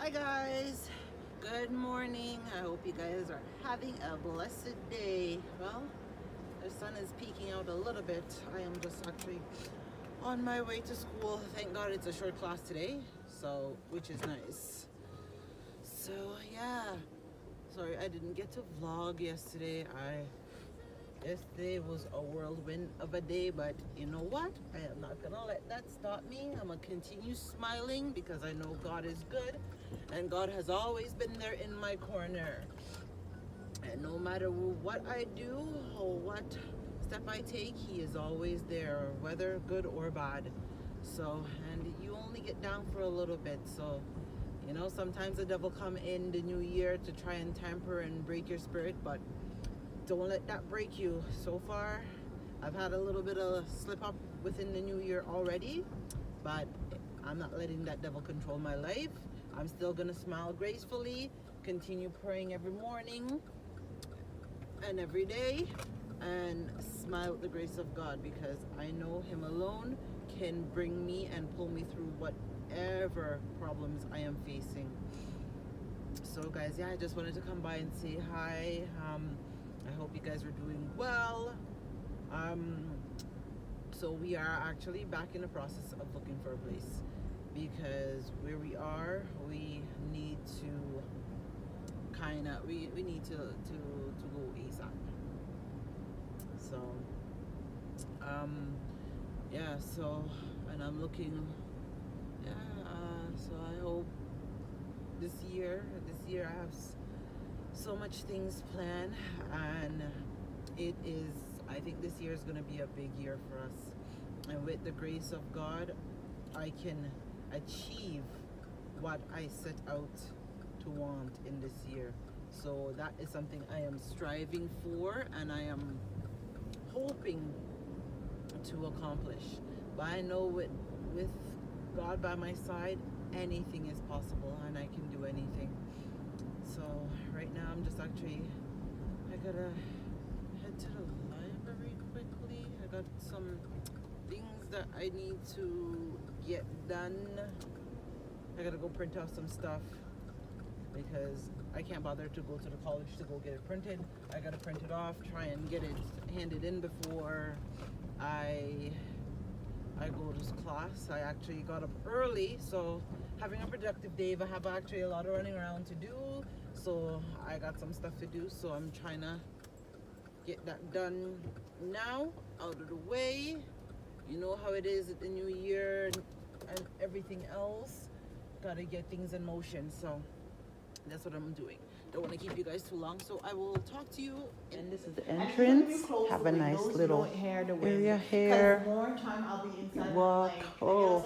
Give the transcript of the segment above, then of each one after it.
Hi guys, good morning. I hope you guys are having a blessed day. Well, the sun is peeking out a little bit. I am just actually on my way to school. Thank God it's a short class today, so which is nice. So yeah, sorry I didn't get to vlog yesterday. Yesterday was a whirlwind of a day, but you know what? I am not gonna let that stop me. I'm gonna continue smiling because I know God is good and God has always been there in my corner. And no matter what I do or what step I take, He is always there, whether good or bad. So, and you only get down for a little bit. So, you know, sometimes the devil come in the new year to try and tamper and break your spirit, but don't let that break you. So far, I've had a little bit of slip up within the new year already, but I'm not letting that devil control my life. I'm still gonna smile gracefully, continue praying every morning and every day, and smile with the grace of God, because I know Him alone can bring me and pull me through whatever problems I am facing. So guys, yeah, I just wanted to come by and say hi. I hope you guys are doing well. So we are actually back in the process of looking for a place, because where we are, we need to we need to go ASAP. So yeah, so, and I'm looking, yeah, so I hope this year I have so much things planned, and I think this year is going to be a big year for us, and with the grace of God I can achieve what I set out to want in this year. So that is something I am striving for and I am hoping to accomplish. But I know with God by my side, anything is possible and I can do anything. So right now I'm just actually, I gotta head to the library quickly. I got some things that I need to get done. I gotta go print off some stuff because I can't bother to go to the college to go get it printed. I gotta print it off, try and get it handed in before I go to class. I actually got up early, so having a productive day, but I have actually a lot of running around to do. So I got some stuff to do, so I'm trying to get that done now, out of the way. You know how it is at the new year and everything else. Gotta get things in motion, so that's what I'm doing. Don't want to keep you guys too long, so I will talk to you. And this is the entrance. Have a nice little area here. You walk. Oh,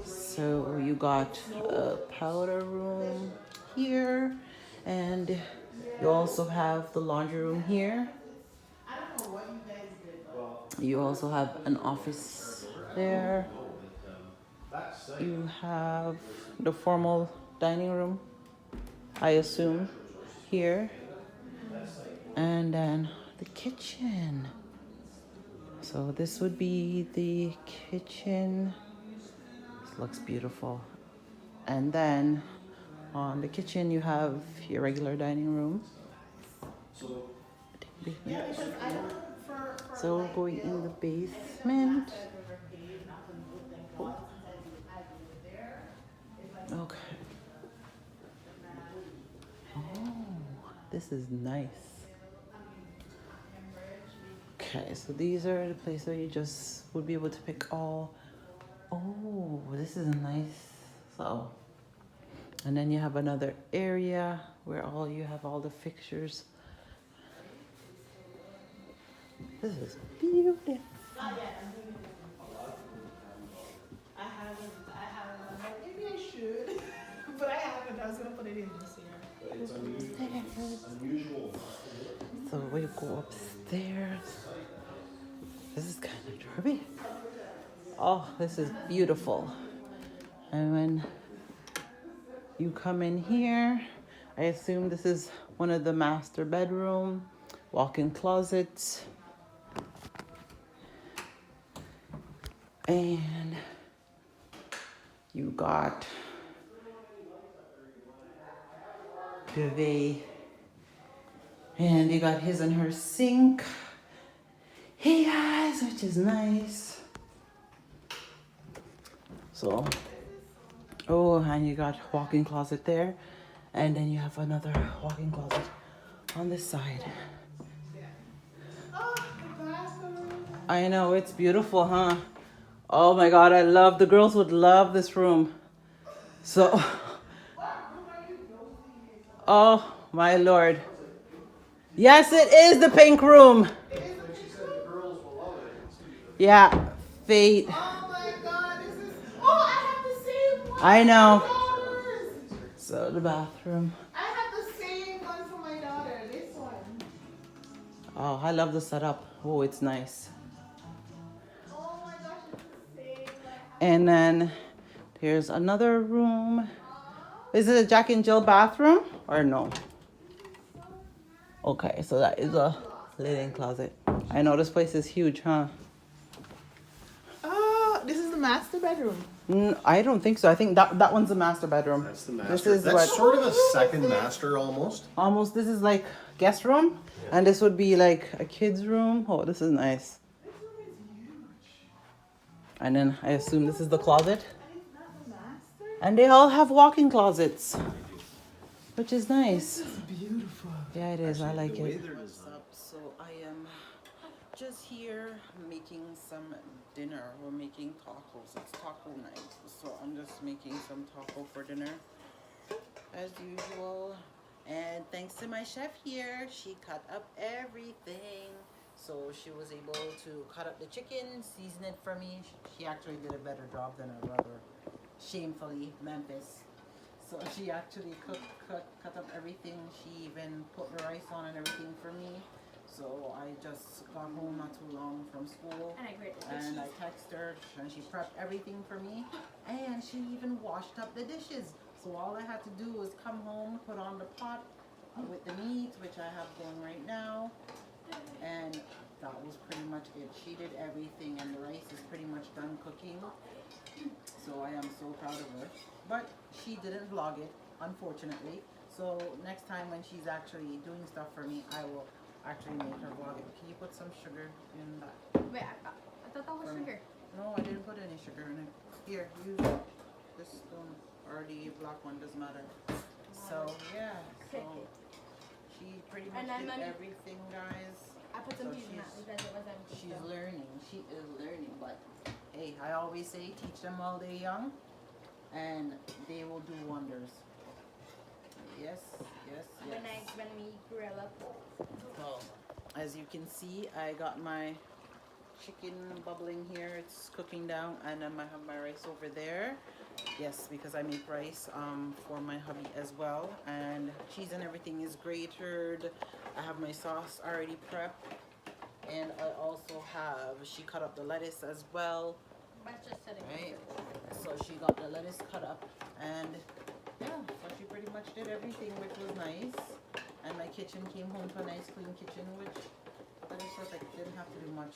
so you got a powder room here, and you also have the laundry room here. You also have an office there. You have the formal dining room, I assume, here. And then the kitchen. So this would be the kitchen. This looks beautiful. And then on the kitchen you have your regular dining room. So we're going in the basement. Okay. Oh, this is nice. Okay, so these are the places where you just would be able to pick all. Oh, this is nice. So, and then you have another area where you have all the fixtures. This is beautiful. I haven't. Maybe I should, but I haven't. I was gonna put it in this year. It's unusual. So we go upstairs. This is kind of derby. Oh, this is beautiful. And when you come in here, I assume this is one of the master bedroom, walk-in closets. And you got duvet. And you got his and her sink. Hey guys, which is nice. So, oh, and you got walk-in closet there. And then you have another walk-in closet on this side. I know, it's beautiful, huh? Oh my God, I love, the girls would love this room. So, oh my Lord. Yes, it is the pink room. Yeah, Fate. Oh my God, this is, oh, I have the same one. I know. $100. So the bathroom. I have the same one for my daughter, this one. Oh, I love the setup. Oh, it's nice. Oh my gosh, it's the same. And then here's another room. Is it a Jack and Jill bathroom or no? Okay, so that is a linen closet. I know this place is huge, huh? Oh, this is the master bedroom. I don't think so. I think that one's the master bedroom. That's the master. This is That's what sort of a second master almost. almost. This is like guest room, and this would be like a kid's room. Oh, this is nice. This room is huge. And then I assume this is the closet. And it's not the master? And they all have walk-in closets, which is nice. This is beautiful. Yeah, it is. I like the way it. they're What's up? So I am just here making some dinner. We're making tacos. It's taco night. So I'm just making some taco for dinner as usual. And thanks to my chef here, she cut up everything. So she was able to cut up the chicken, season it for me. She actually did a better job than her brother. Shamefully, Memphis. So she actually cut up everything. She even put the rice on and everything for me. So I just got home not too long from school. And I texted her and she prepped everything for me. And she even washed up the dishes. So all I had to do was come home, put on the pot with the meat, which I have going right now. And that was pretty much it. She did everything and the rice is pretty much done cooking. So I am so proud of her. But she didn't vlog it, unfortunately. So next time when she's actually doing stuff for me, I will actually make her vlog it. Can you put some sugar in that? Wait, I thought that was sugar. No, I didn't put any sugar in it. Here, use this spoon or the black one, doesn't matter. So yeah, so she pretty much did everything, guys. I put some So cheese in that because it wasn't. She's learning. She is learning. But hey, I always say teach them while they're young and they will do wonders. Yes, yes, yes. When we grew up. Well, as you can see, I got my chicken bubbling here. It's cooking down, and then I have my rice over there. Yes, because I make rice for my hubby as well. And cheese and everything is grated. I have my sauce already prepped. And I also have, she cut up the lettuce as well. That's just sitting. Right? So she got the lettuce cut up. And yeah, so she pretty much did everything, which was nice. And my kitchen came home to a nice clean kitchen, which that is perfect. Didn't have to do much.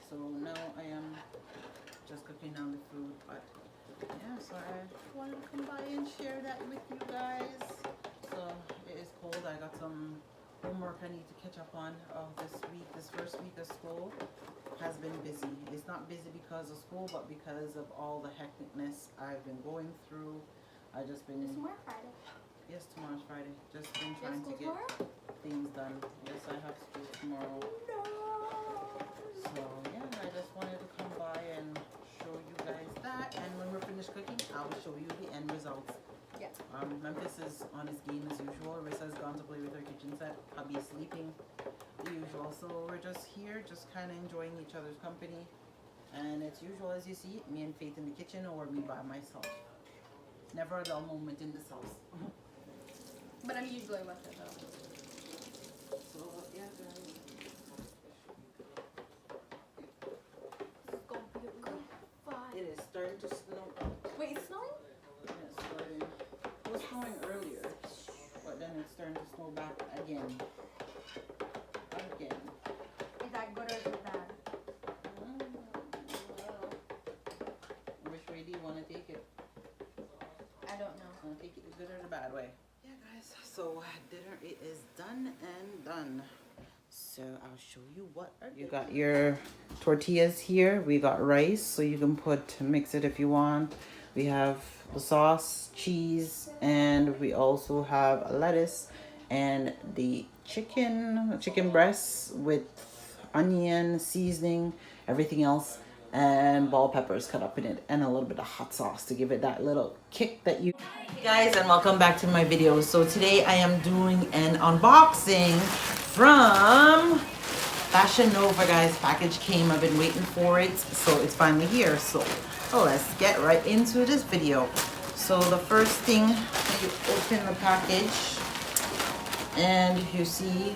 So now I am just cooking down the food. But yeah, so I wanted to come by and share that with you guys. So it is cold. I got some homework I need to catch up on this week. This first week of school has been busy. It's not busy because of school, but because of all the hecticness I've been going through. I just been. Tomorrow Friday. Yes, tomorrow's Friday. Just been trying to get things done. Yes, I have school tomorrow. No. So yeah, I just wanted to come by and show you guys that. And when we're finished cooking, I'll show you the end results. Yeah. Memphis is on his game as usual. Rissa's gone to play with her kitchen set. Hubby is sleeping, the usual. So we're just here, just kind of enjoying each other's company. And it's usual as you see, me and Faith in the kitchen or me by myself. Never a dull moment in this house. But I'm usually with it though. So yeah, guys. It is starting to snow. Wait, it's snowing? Yeah, it's starting. It was snowing earlier, but then it's starting to snow back again. Again. Is that good or is it bad? Which way do you want to take it? I don't know. Want to take it the good or the bad way? Yeah, guys. guys, so dinner is done and done. So I'll show you what you got. Your tortillas here. We got rice, so you can mix it if you want. We have the sauce, cheese, and we also have lettuce and the chicken breasts with onion, seasoning, everything else, and bell peppers cut up in it, and a little bit of hot sauce to give it that little kick that you. Hey guys, and welcome back to my video. So today I am doing an unboxing from Fashion Nova, guys. Package came, I've been waiting for it, so it's finally here. So let's get right into this video. So the first thing, you open the package and you see